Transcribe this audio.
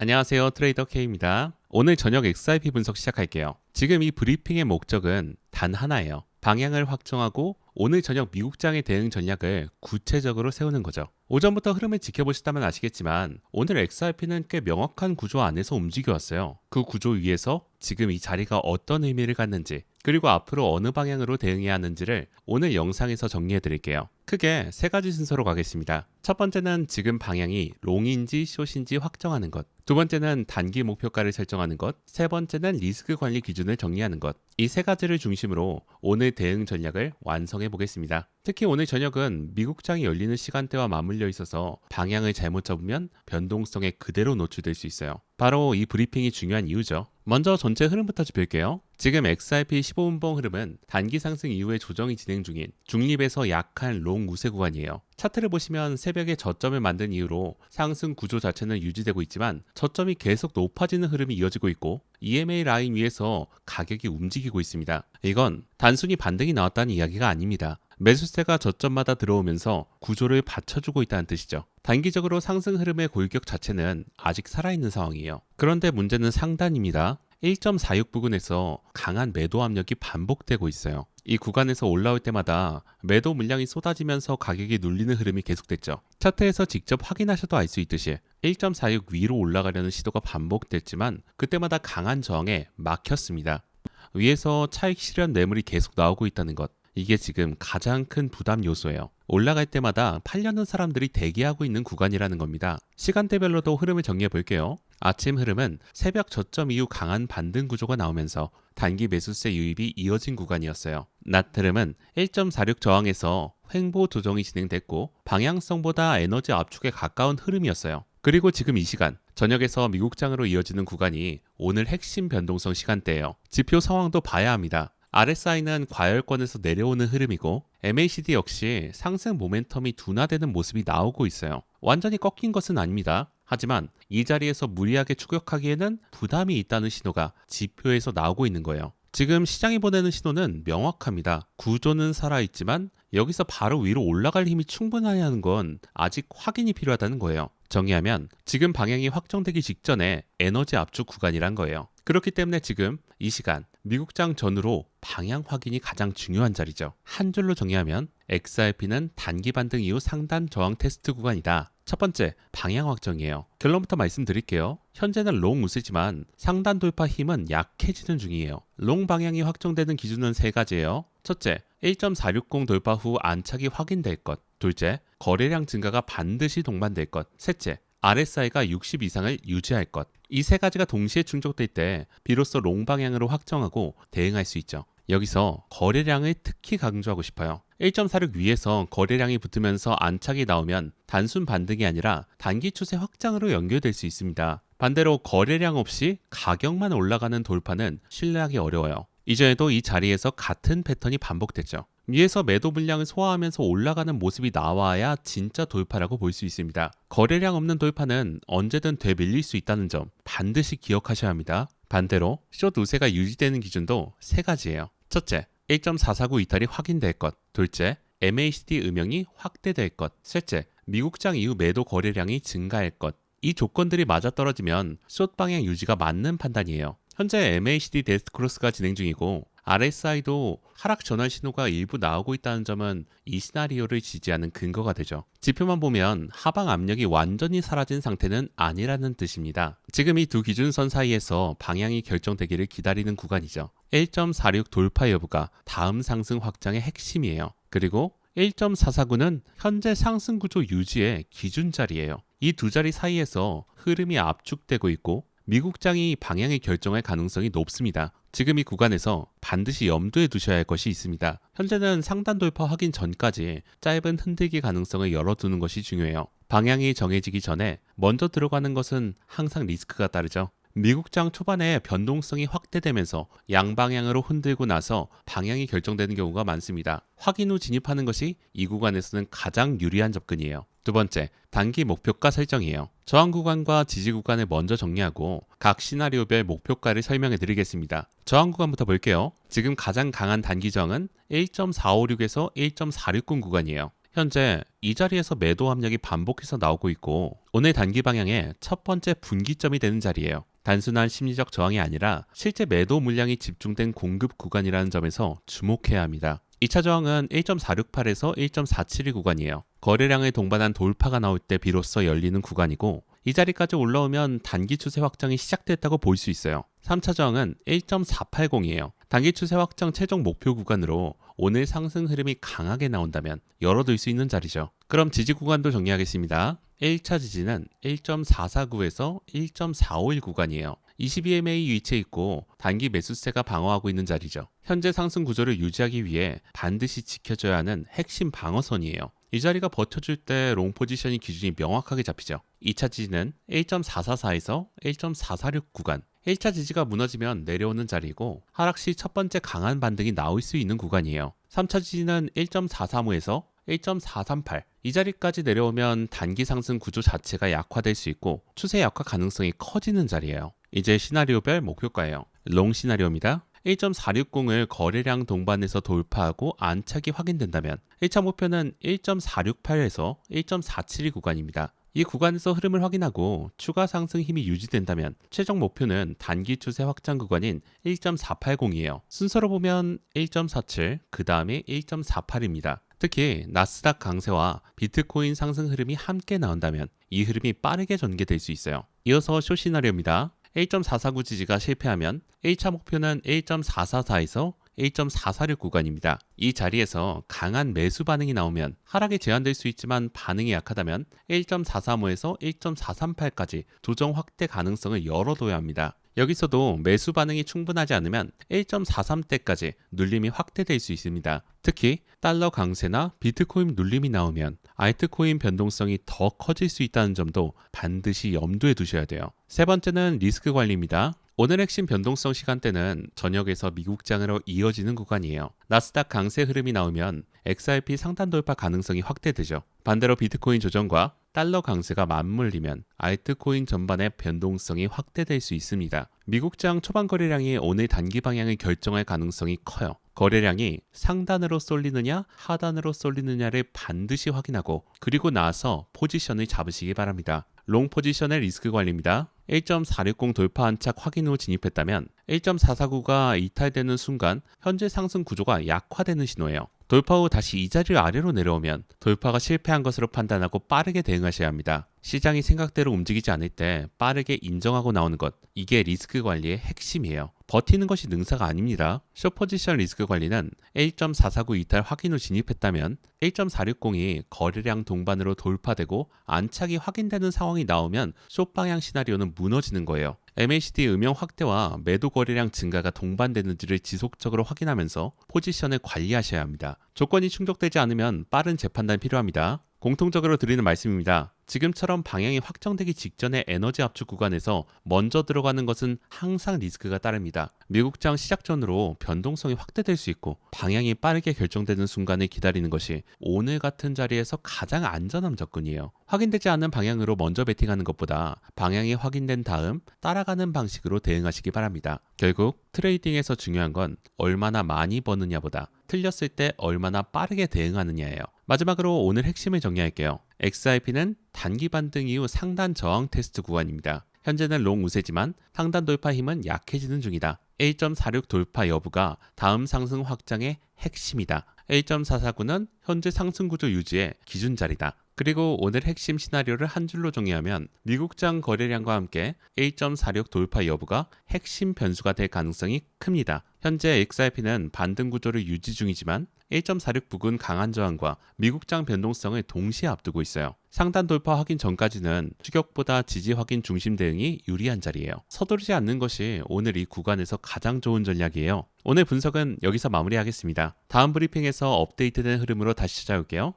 안녕하세요. 트레이더 K입니다. 오늘 저녁 XRP 분석 시작할게요. 지금 이 브리핑의 목적은 단 하나예요. 방향을 확정하고 오늘 저녁 미국장의 대응 전략을 구체적으로 세우는 거죠. 오전부터 흐름을 지켜보시다면 아시겠지만 오늘 XRP는 꽤 명확한 구조 안에서 움직여왔어요. 그 구조 위에서 지금 이 자리가 어떤 의미를 갖는지 그리고 앞으로 어느 방향으로 대응해야 하는지를 오늘 영상에서 정리해 드릴게요. 크게 세 가지 순서로 가겠습니다. 첫 번째는 지금 방향이 롱인지 숏인지 확정하는 것. 두 번째는 단기 목표가를 설정하는 것. 세 번째는 리스크 관리 기준을 정리하는 것. 이 세 가지를 중심으로 오늘 대응 전략을 완성해 보겠습니다. 특히 오늘 저녁은 미국장이 열리는 시간대와 맞물려 있어서 방향을 잘못 잡으면 변동성에 그대로 노출될 수 있어요. 바로 이 브리핑이 중요한 이유죠. 먼저 전체 흐름부터 짚을게요. 지금 XRP 15분봉 흐름은 단기 상승 이후에 조정이 진행 중인 중립에서 약한 롱 우세 구간이에요. 차트를 보시면 새벽에 저점을 만든 이후로 상승 구조 자체는 유지되고 있지만 저점이 계속 높아지는 흐름이 이어지고 있고 EMA 라인 위에서 가격이 움직이고 있습니다. 이건 단순히 반등이 나왔다는 이야기가 아닙니다. 매수세가 저점마다 들어오면서 구조를 받쳐주고 있다는 뜻이죠. 단기적으로 상승 흐름의 골격 자체는 아직 살아있는 상황이에요. 그런데 문제는 상단입니다. 1.46 부근에서 강한 매도 압력이 반복되고 있어요. 이 구간에서 올라올 때마다 매도 물량이 쏟아지면서 가격이 눌리는 흐름이 계속됐죠. 차트에서 직접 확인하셔도 알 수 있듯이 1.46 위로 올라가려는 시도가 반복됐지만 그때마다 강한 저항에 막혔습니다. 위에서 차익 실현 매물이 계속 나오고 있다는 것. 이게 지금 가장 큰 부담 요소예요. 올라갈 때마다 팔려는 사람들이 대기하고 있는 구간이라는 겁니다. 시간대별로도 흐름을 정리해 볼게요. 아침 흐름은 새벽 저점 이후 강한 반등 구조가 나오면서 단기 매수세 유입이 이어진 구간이었어요. 낮 흐름은 1.46 저항에서 횡보 조정이 진행됐고 방향성보다 에너지 압축에 가까운 흐름이었어요. 그리고 지금 이 시간 저녁에서 미국장으로 이어지는 구간이 오늘 핵심 변동성 시간대예요. 지표 상황도 봐야 합니다. RSI는 과열권에서 내려오는 흐름이고 MACD 역시 상승 모멘텀이 둔화되는 모습이 나오고 있어요. 완전히 꺾인 것은 아닙니다. 하지만 이 자리에서 무리하게 추격하기에는 부담이 있다는 신호가 지표에서 나오고 있는 거예요. 지금 시장이 보내는 신호는 명확합니다. 구조는 살아있지만 여기서 바로 위로 올라갈 힘이 충분하냐는 건 아직 확인이 필요하다는 거예요. 정리하면 지금 방향이 확정되기 직전에 에너지 압축 구간이란 거예요. 그렇기 때문에 지금 이 시간 미국장 전후로 방향 확인이 가장 중요한 자리죠. 한 줄로 정리하면 XRP는 단기 반등 이후 상단 저항 테스트 구간이다. 첫 번째, 방향 확정이에요. 결론부터 말씀드릴게요. 현재는 롱 우세지만 상단 돌파 힘은 약해지는 중이에요. 롱 방향이 확정되는 기준은 세 가지예요. 첫째, 1.460 돌파 후 안착이 확인될 것. 둘째, 거래량 증가가 반드시 동반될 것. 셋째, RSI가 60 이상을 유지할 것. 이 세 가지가 동시에 충족될 때 비로소 롱 방향으로 확정하고 대응할 수 있죠. 여기서 거래량을 특히 강조하고 싶어요. 1.46 위에서 거래량이 붙으면서 안착이 나오면 단순 반등이 아니라 단기 추세 확장으로 연결될 수 있습니다. 반대로 거래량 없이 가격만 올라가는 돌파는 신뢰하기 어려워요. 이전에도 이 자리에서 같은 패턴이 반복됐죠. 위에서 매도 물량을 소화하면서 올라가는 모습이 나와야 진짜 돌파라고 볼 수 있습니다. 거래량 없는 돌파는 언제든 되밀릴 수 있다는 점 반드시 기억하셔야 합니다. 반대로 숏 우세가 유지되는 기준도 세 가지예요. 첫째, 1.449 이탈이 확인될 것. 둘째, MACD 음영이 확대될 것. 셋째, 미국장 이후 매도 거래량이 증가할 것. 이 조건들이 맞아떨어지면 숏 방향 유지가 맞는 판단이에요. 현재 MACD 데스트 크로스가 진행 중이고 RSI도 하락 전환 신호가 일부 나오고 있다는 점은 이 시나리오를 지지하는 근거가 되죠. 지표만 보면 하방 압력이 완전히 사라진 상태는 아니라는 뜻입니다. 지금 이 두 기준선 사이에서 방향이 결정되기를 기다리는 구간이죠. 1.46 돌파 여부가 다음 상승 확장의 핵심이에요. 그리고 1.449는 현재 상승 구조 유지의 기준 자리예요. 이 두 자리 사이에서 흐름이 압축되고 있고 미국장이 방향을 결정할 가능성이 높습니다. 지금 이 구간에서 반드시 염두에 두셔야 할 것이 있습니다. 현재는 상단 돌파 확인 전까지 짧은 흔들기 가능성을 열어두는 것이 중요해요. 방향이 정해지기 전에 먼저 들어가는 것은 항상 리스크가 따르죠. 미국장 초반에 변동성이 확대되면서 양방향으로 흔들고 나서 방향이 결정되는 경우가 많습니다. 확인 후 진입하는 것이 이 구간에서는 가장 유리한 접근이에요. 두 번째, 단기 목표가 설정이에요. 저항 구간과 지지 구간을 먼저 정리하고 각 시나리오별 목표가를 설명해 드리겠습니다. 저항 구간부터 볼게요. 지금 가장 강한 단기 저항은 1.456에서 1.460 구간이에요. 현재 이 자리에서 매도 압력이 반복해서 나오고 있고 오늘 단기 방향의 첫 번째 분기점이 되는 자리예요. 단순한 심리적 저항이 아니라 실제 매도 물량이 집중된 공급 구간이라는 점에서 주목해야 합니다. 2차 저항은 1.468에서 1.472 구간이에요. 거래량을 동반한 돌파가 나올 때 비로소 열리는 구간이고 이 자리까지 올라오면 단기 추세 확장이 시작됐다고 볼 수 있어요. 3차 저항은 1.480이에요. 단기 추세 확장 최종 목표 구간으로 오늘 상승 흐름이 강하게 나온다면 열어둘 수 있는 자리죠. 그럼 지지 구간도 정리하겠습니다. 1차 지지는 1.449에서 1.451 구간이에요. 22MA 위치해 있고 단기 매수세가 방어하고 있는 자리죠. 현재 상승 구조를 유지하기 위해 반드시 지켜줘야 하는 핵심 방어선이에요. 이 자리가 버텨줄 때 롱 포지션이 기준이 명확하게 잡히죠. 2차 지지는 1.444에서 1.446 구간. 1차 지지가 무너지면 내려오는 자리이고 하락 시 첫 번째 강한 반등이 나올 수 있는 구간이에요. 3차 지지는 1.435에서 1.438. 이 자리까지 내려오면 단기 상승 구조 자체가 약화될 수 있고 추세 약화 가능성이 커지는 자리예요. 이제 시나리오별 목표가예요. 롱 시나리오입니다. 1.460을 거래량 동반해서 돌파하고 안착이 확인된다면 1차 목표는 1.468에서 1.472 구간입니다. 이 구간에서 흐름을 확인하고 추가 상승 힘이 유지된다면 최종 목표는 단기 추세 확장 구간인 1.480이에요. 순서로 보면 1.47, 그 다음에 1.48입니다. 특히 나스닥 강세와 비트코인 상승 흐름이 함께 나온다면 이 흐름이 빠르게 전개될 수 있어요. 이어서 숏 시나리오입니다. 1.449 지지가 실패하면 1차 목표는 1.444에서 1.446 구간입니다. 이 자리에서 강한 매수 반응이 나오면 하락이 제한될 수 있지만 반응이 약하다면 1.435에서 1.438까지 조정 확대 가능성을 열어둬야 합니다. 여기서도 매수 반응이 충분하지 않으면 1.43대까지 눌림이 확대될 수 있습니다. 특히 달러 강세나 비트코인 눌림이 나오면 알트코인 변동성이 더 커질 수 있다는 점도 반드시 염두에 두셔야 돼요. 세 번째는 리스크 관리입니다. 오늘 핵심 변동성 시간대는 저녁에서 미국장으로 이어지는 구간이에요. 나스닥 강세 흐름이 나오면 XRP 상단 돌파 가능성이 확대되죠. 반대로 비트코인 조정과 달러 강세가 맞물리면 알트코인 전반의 변동성이 확대될 수 있습니다. 미국장 초반 거래량이 오늘 단기 방향을 결정할 가능성이 커요. 거래량이 상단으로 쏠리느냐 하단으로 쏠리느냐를 반드시 확인하고 그리고 나서 포지션을 잡으시기 바랍니다. 롱 포지션의 리스크 관리입니다. 1.460 돌파 안착 확인 후 진입했다면 1.449가 이탈되는 순간 현재 상승 구조가 약화되는 신호예요. 돌파 후 다시 이 자리를 아래로 내려오면 돌파가 실패한 것으로 판단하고 빠르게 대응하셔야 합니다. 시장이 생각대로 움직이지 않을 때 빠르게 인정하고 나오는 것, 이게 리스크 관리의 핵심이에요. 버티는 것이 능사가 아닙니다. 숏 포지션 리스크 관리는 1.449 이탈 확인 후 진입했다면 1.460이 거래량 동반으로 돌파되고 안착이 확인되는 상황이 나오면 숏 방향 시나리오는 무너지는 거예요. MACD 음영 확대와 매도 거래량 증가가 동반되는지를 지속적으로 확인하면서 포지션을 관리하셔야 합니다. 조건이 충족되지 않으면 빠른 재판단이 필요합니다. 공통적으로 드리는 말씀입니다. 지금처럼 방향이 확정되기 직전의 에너지 압축 구간에서 먼저 들어가는 것은 항상 리스크가 따릅니다. 미국장 시작 전으로 변동성이 확대될 수 있고 방향이 빠르게 결정되는 순간을 기다리는 것이 오늘 같은 자리에서 가장 안전한 접근이에요. 확인되지 않는 방향으로 먼저 베팅하는 것보다 방향이 확인된 다음 따라가는 방식으로 대응하시기 바랍니다. 결국 트레이딩에서 중요한 건 얼마나 많이 버느냐보다 틀렸을 때 얼마나 빠르게 대응하느냐예요. 마지막으로 오늘 핵심을 정리할게요. XRP는 단기 반등 이후 상단 저항 테스트 구간입니다. 현재는 롱 우세지만 상단 돌파 힘은 약해지는 중이다. 1.46 돌파 여부가 다음 상승 확장의 핵심이다. 1.449는 현재 상승 구조 유지의 기준 자리다. 그리고 오늘 핵심 시나리오를 한 줄로 정리하면 미국장 거래량과 함께 1.46 돌파 여부가 핵심 변수가 될 가능성이 큽니다. 현재 XRP는 반등 구조를 유지 중이지만 1.46 부근 강한 저항과 미국장 변동성을 동시에 앞두고 있어요. 상단 돌파 확인 전까지는 추격보다 지지 확인 중심 대응이 유리한 자리예요. 서두르지 않는 것이 오늘 이 구간에서 가장 좋은 전략이에요. 오늘 분석은 여기서 마무리하겠습니다. 다음 브리핑에서 업데이트된 흐름으로 다시 찾아올게요.